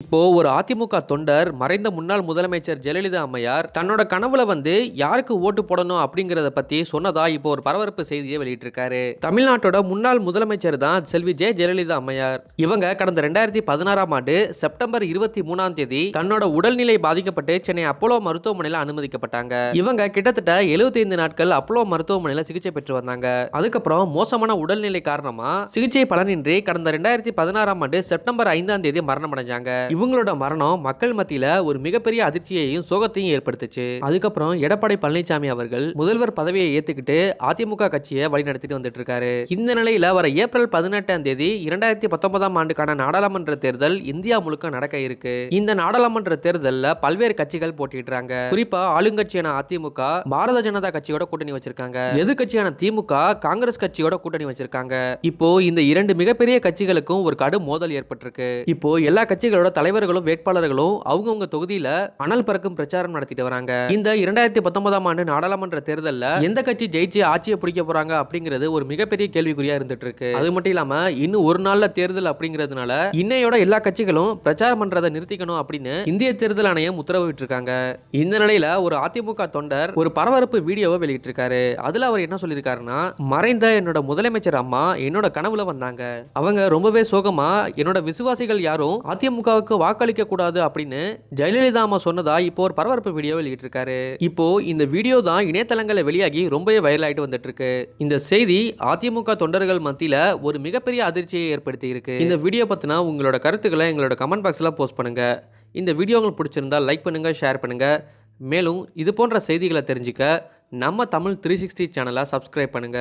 இப்போ ஒரு அதிமுக தொண்டர் மறைந்த முன்னாள் முதலமைச்சர் ஜெயலலிதா அம்மையார் தன்னோட கனவுல யாருக்கு ஓட்டு போடணும் அப்படிங்கறத பத்தி சொன்னதா இப்போ ஒரு பரபரப்பு செய்தியை வெளியிட்டிருக்காரு. தமிழ்நாட்டோட முன்னாள் முதலமைச்சர் தான் செல்வி ஜெயலலிதா அம்மையார். இவங்க கடந்த 2016ஆம் ஆண்டு செப்டம்பர் 23ஆம் தேதி தன்னோட உடல்நிலை பாதிக்கப்பட்டு சென்னை அப்போலோ மருத்துவமனையில் அனுமதிக்கப்பட்டாங்க. இவங்க கிட்டத்தட்ட 75 நாட்கள் அப்போலோ மருத்துவமனையில் சிகிச்சை பெற்று வந்தாங்க. அதுக்கப்புறம் மோசமான உடல்நிலை காரணமா சிகிச்சை பலனின்றி கடந்த 2016ஆம் ஆண்டு செப்டம்பர் 5ஆம் தேதி மரணம் அடைஞ்சாங்க. இவங்களோட மரணம் மக்கள் மத்தியில ஒரு மிகப்பெரிய அதிர்ச்சியையும் சோகத்தையும் ஏற்படுத்துச்சு. அதுக்கப்புறம் எடப்பாடி பழனிசாமி அவர்கள் முதல்வர் பதவியை ஏத்துக்கிட்டு அதிமுக கட்சியை வழிநடத்திட்டு வந்துட்டு இருக்காரு. இந்த நிலையில வர ஏப்ரல் 18ஆம் தேதி 2019ஆம் ஆண்டுக்கான நாடாளுமன்ற தேர்தல் இந்தியா முழுக்க நடக்க இருக்கு. இந்த நாடாளுமன்ற தேர்தல்ல பல்வேறு கட்சிகள் போட்டியிடுறாங்க. குறிப்பா ஆளுங்கட்சியான அதிமுக பாரதிய ஜனதா கட்சியோட கூட்டணி வச்சிருக்காங்க. எதிர்க்கட்சியான திமுக காங்கிரஸ் கட்சியோட கூட்டணி வச்சிருக்காங்க. இப்போ இந்த இரண்டு மிகப்பெரிய கட்சிகளுக்கும் ஒரு கடும் மோதல் ஏற்பட்டிருக்கு. இப்போ எல்லா கட்சிகளோட தலைவர்களும் வேட்பாளர்களும் அவங்கவுங்க தொகுதியில அனல் பறக்கும் பிரச்சாரம் நடத்திட்டு வராங்க. இந்த 2019ஆம் ஆண்டு நாடாளுமன்ற தேர்தல்ல எந்த கட்சி ஜெயிச்சு ஆட்சியை பிடிக்க போறாங்க அப்படிங்கிறது ஒரு மிகப்பெரிய கேள்விக்குறியா இருந்துட்டு இருக்கு. அது மட்டும் இல்லாம இன்னும் ஒரு நாள்ல தேர்தல் அப்படிங்கிறதுனால இன்னையோட எல்லா கட்சிகளும் பிரச்சாரம் பண்றதை நிறுத்திக்கணும் அப்படின்னு இந்திய தேர்தல் ஆணையம் உத்தரவிட்டு இருக்காங்க. இந்த நிலையில ஒரு அதிமுக தொண்டர் ஒரு பரபரப்பு வீடியோவை வெளியிட்டிருக்காரு. அதுல அவர் என்ன சொல்லியிருக்காருன்னா, மறைந்த என்னோட முதலமைச்சர் அம்மா என்னோட கனவுல வந்தாங்க. அவங்க ரொம்பவே சோகமா என்னோட விசுவாசிகள் யாரும் அதிமுகவுக்கு வாக்களிக்க கூடாது அப்படின்னு ஜெயலலிதா அம்மா சொன்னதா இப்போ ஒரு பரபரப்பு வீடியோ வெளியிட்டிருக்காரு. இப்போ இந்த வீடியோ தான் இணையதளங்களை வெளியாகி ரொம்பவே வைரல் ஆயிட்டு வந்துட்டு இருக்கு. இந்த செய்தி அதிமுக தொண்டர்கள் மத்தியில ஒரு மிகப்பெரிய அதிர்ச்சியை ஏற்படுத்தி இருக்கு. இந்த வீடியோ பத்தினா உங்களோட கருத்துக்களை எங்களோட கமெண்ட் பாக்ஸ்ல போஸ்ட் பண்ணுங்க. இந்த வீடியோ உங்களுக்கு பிடிச்சிருந்தா லைக் பண்ணுங்க, ஷேர் பண்ணுங்க. மேலும் இது போன்ற செய்திகளை தெரிஞ்சுக்க நம்ம தமிழ் 360 சேனலை சப்ஸ்கிரைப் பண்ணுங்க.